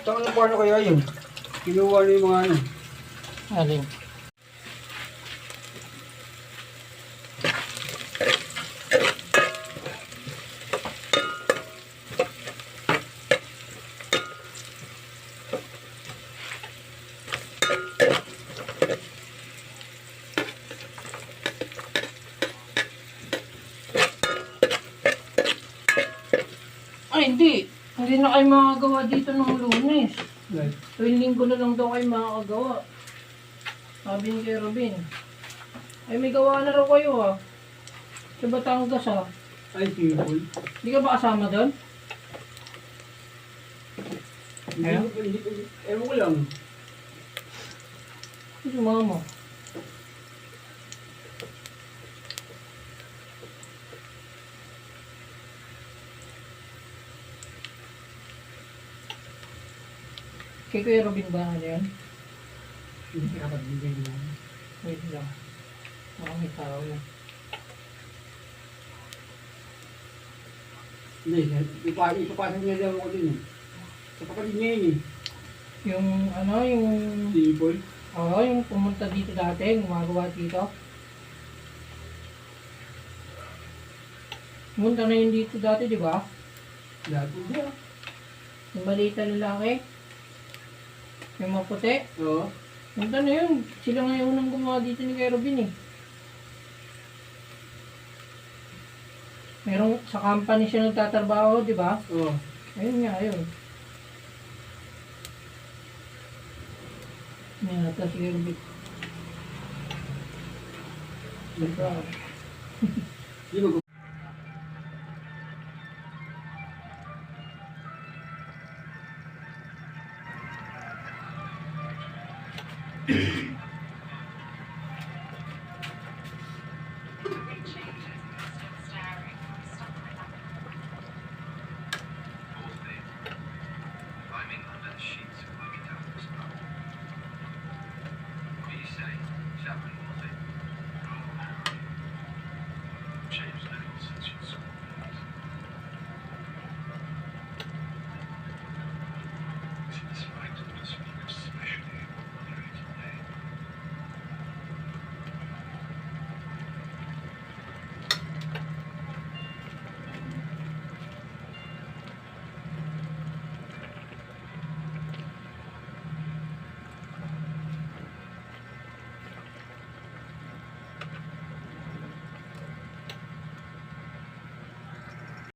Saan na paano kaya yun? Kinuha na yung mga ano. Alin? Ay, hindi. Hindi na kayo makagawa dito ng Lunes. Right. Tuwing linggo na lang daw kayo makakagawa. Sabi ni kay Robin. Ay, may gawa na raw kayo ah. Sa Batangas ah. Ay, simple. Hindi ka ba kasama doon? Ayun? Ewan ko lang. Sumama. Kay Kuya Robin ba ano yan? Hindi ka pagbigay mo. Wait lang. Baka may tao yan. Hindi, ipapasok niya daw ako din eh. Sa kapatid niya yun eh. Yung ano, yung... Simple. Oo, yung pumunta dito dati, gumagawa dito. Pumunta na yun dito dati, di ba? Dati niya. Yung balita lalaki. Yung maputi. Oo. Pumunta na yun. Sila nga yung unang gumawa dito ni Kuya Robin eh. Merong sa company siya nagtatrabaho, di ba? Oo. Ayun nga, ayun. Yan, ito si Kuya Robin. Diba? Di ba